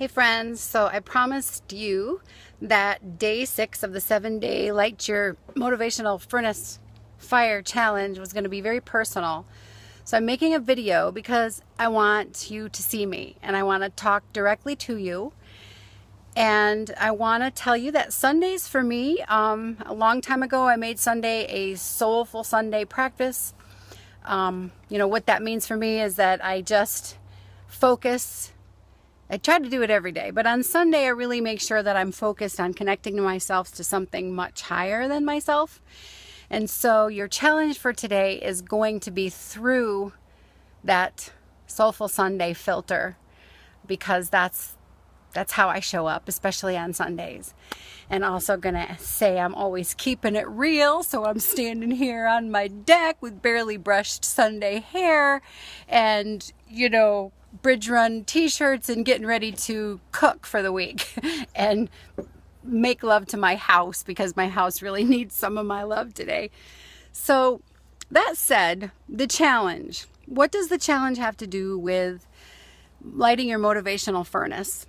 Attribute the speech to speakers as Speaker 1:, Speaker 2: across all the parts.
Speaker 1: Hey friends, so I promised you that day 6 of the 7-day Light Your Motivational Furnace Fire Challenge was going to be very personal. So I'm making a video because I want you to see me and I want to talk directly to you. And I want to tell you that Sundays for me, a long time ago I made Sunday a soulful Sunday practice. What that means for me is that I just focus. I try to do it every day, but on Sunday I really make sure that I'm focused on connecting to myself to something much higher than myself. And so your challenge for today is going to be through that Soulful Sunday filter, because that's how I show up, especially on Sundays. And also gonna say I'm always keeping it real, so I'm standing here on my deck with barely brushed Sunday hair and, bridge run t-shirts and getting ready to cook for the week and make love to my house, because my house really needs some of my love today. So that said, the challenge. What does the challenge have to do with lighting your motivational furnace?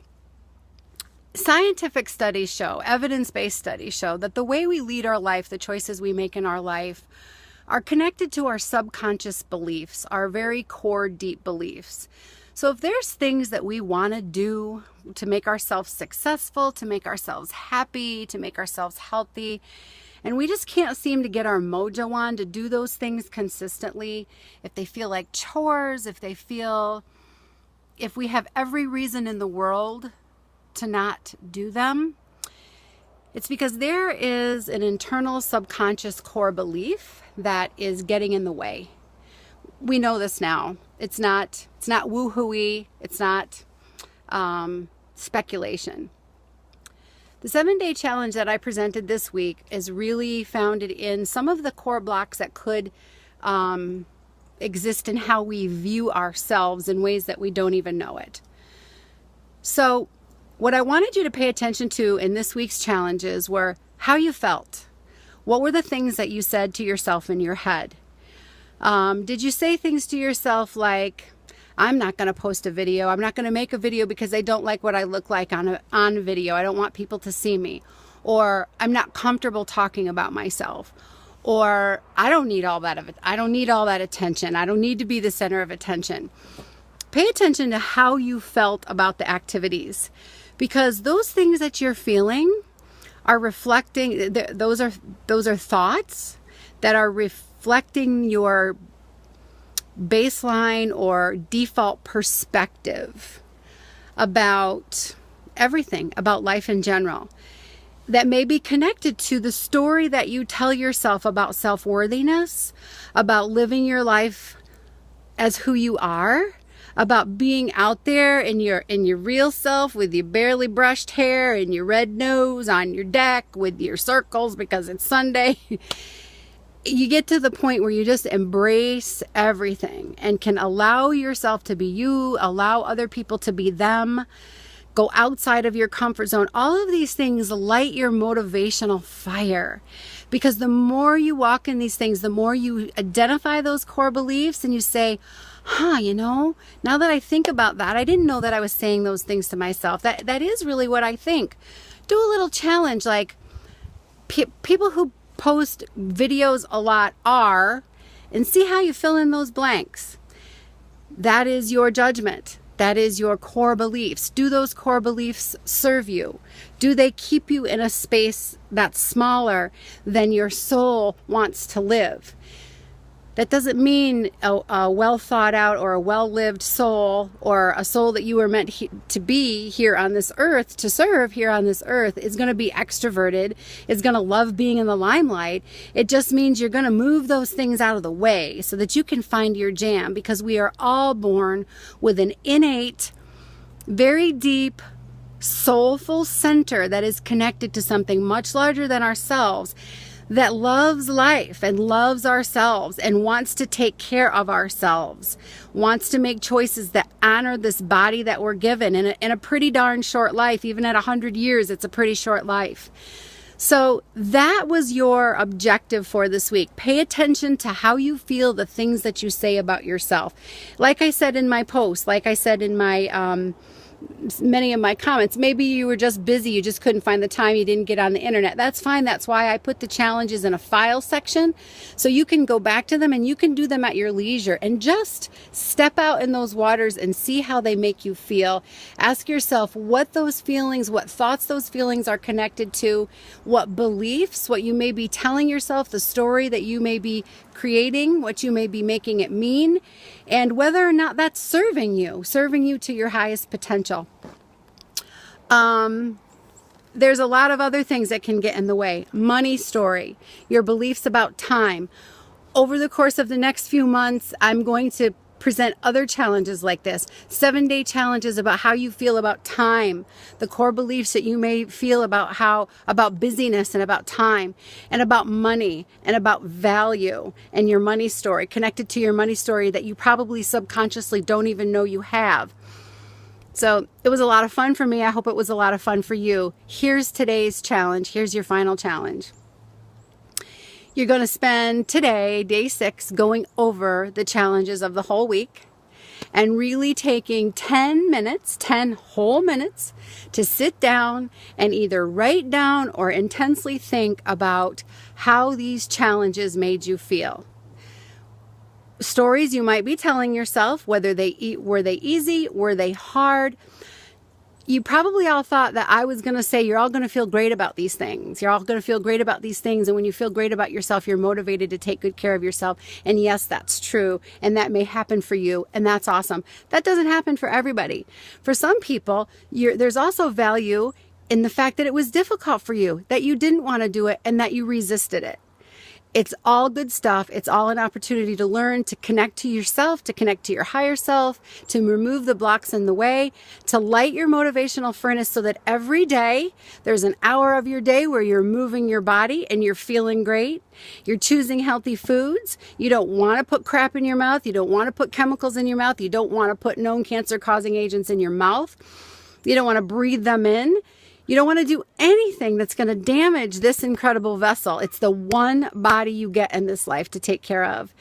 Speaker 1: Scientific studies show, evidence-based studies show that the way we lead our life, the choices we make in our life, are connected to our subconscious beliefs, our very core, deep beliefs. So if there's things that we want to do to make ourselves successful, to make ourselves happy, to make ourselves healthy, and we just can't seem to get our mojo on to do those things consistently, if they feel like chores, if we have every reason in the world to not do them, it's because there is an internal subconscious core belief that is getting in the way. We know this now. It's not woo-hooey. It's not speculation. The 7-day challenge that I presented this week is really founded in some of the core blocks that could exist in how we view ourselves in ways that we don't even know it. So what I wanted you to pay attention to in this week's challenges were how you felt. What were the things that you said to yourself in your head? Did you say things to yourself like, I'm not going to post a video. I'm not going to make a video because I don't like what I look like on video. I don't want people to see me. Or I'm not comfortable talking about myself. Or I don't need all that attention. I don't need to be the center of attention. Pay attention to how you felt about the activities, because those things that you're feeling are reflecting, those are thoughts that are reflecting your baseline or default perspective about everything, about life in general, that may be connected to the story that you tell yourself about self-worthiness, about living your life as who you are, about being out there in your real self with your barely brushed hair and your red nose on your deck with your circles because it's Sunday. You get to the point where you just embrace everything and can allow yourself to be you, allow other people to be them, go outside of your comfort zone. All of these things light your motivational fire, because the more you walk in these things, the more you identify those core beliefs and you say, now that I think about that, I didn't know that I was saying those things to myself. That is really what I think. Do a little challenge, like people who post videos a lot are, and see how you fill in those blanks. That is your judgment. That is your core beliefs. Do those core beliefs serve you? Do they keep you in a space that's smaller than your soul wants to live? That doesn't mean a well thought out or a well lived soul, or a soul that you were meant to be here on this earth, to serve here on this earth, is going to be extroverted, is going to love being in the limelight. It just means you're going to move those things out of the way so that you can find your jam, because we are all born with an innate, very deep, soulful center that is connected to something much larger than ourselves, that loves life and loves ourselves and wants to take care of ourselves, wants to make choices that honor this body that we're given in a pretty darn short life. Even at 100 years, it's a pretty short life. So that was your objective for this week. Pay attention to how you feel, the things that you say about yourself. Like I said in my post, like I said in my many of my comments. Maybe you were just busy, you just couldn't find the time, you didn't get on the internet. That's fine. That's why I put the challenges in a file section, so you can go back to them and you can do them at your leisure and just step out in those waters and see how they make you feel. Ask yourself what those feelings, what thoughts those feelings are connected to, what beliefs, what you may be telling yourself, the story that you may be creating, what you may be making it mean, and whether or not that's serving you to your highest potential. There's a lot of other things that can get in the way. Money story, your beliefs about time. Over the course of the next few months, I'm going to present other challenges like this, 7-day challenges about how you feel about time, the core beliefs that you may feel about busyness and about time and about money and about value, and your money story, connected to your money story that you probably subconsciously don't even know you have. So it was a lot of fun for me. I hope it was a lot of fun for you. Here's today's challenge. Here's your final challenge. You're going to spend today, day 6, going over the challenges of the whole week and really taking 10 whole minutes to sit down and either write down or intensely think about how these challenges made you feel. Stories you might be telling yourself, were they easy, were they hard? You probably all thought that I was going to say you're all going to feel great about these things. You're all going to feel great about these things. And when you feel great about yourself, you're motivated to take good care of yourself. And yes, that's true. And that may happen for you. And that's awesome. That doesn't happen for everybody. For some people, there's also value in the fact that it was difficult for you, that you didn't want to do it and that you resisted it. It's all good stuff. It's all an opportunity to learn, to connect to yourself, to connect to your higher self, to remove the blocks in the way, to light your motivational furnace so that every day there's an hour of your day where you're moving your body and you're feeling great. You're choosing healthy foods. You don't want to put crap in your mouth. You don't want to put chemicals in your mouth. You don't want to put known cancer-causing agents in your mouth. You don't want to breathe them in. You don't want to do anything that's going to damage this incredible vessel. It's the one body you get in this life to take care of.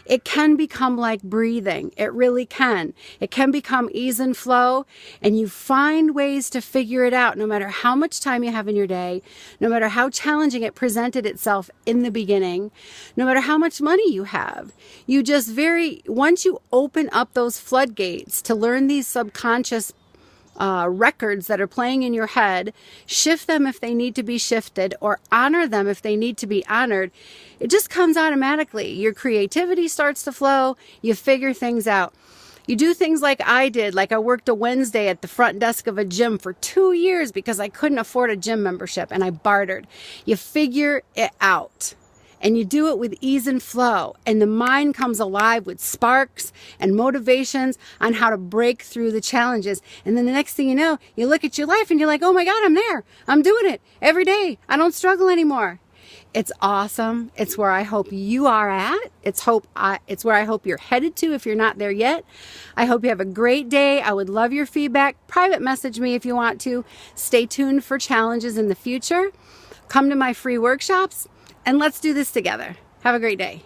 Speaker 1: It can become like breathing. It really can. It can become ease and flow, and you find ways to figure it out no matter how much time you have in your day, no matter how challenging it presented itself in the beginning, no matter how much money you have. You just once you open up those floodgates to learn these subconscious records that are playing in your head, shift them if they need to be shifted, or honor them if they need to be honored, it just comes automatically. Your creativity starts to flow. You figure things out. You do things like I did, like I worked a Wednesday at the front desk of a gym for 2 years because I couldn't afford a gym membership and I bartered. You figure it out. And you do it with ease and flow. And the mind comes alive with sparks and motivations on how to break through the challenges. And then the next thing you know, you look at your life and you're like, oh my God, I'm there. I'm doing it every day. I don't struggle anymore. It's awesome. It's where I hope you are at. It's where I hope you're headed to if you're not there yet. I hope you have a great day. I would love your feedback. Private message me if you want to. Stay tuned for challenges in the future. Come to my free workshops. And let's do this together. Have a great day.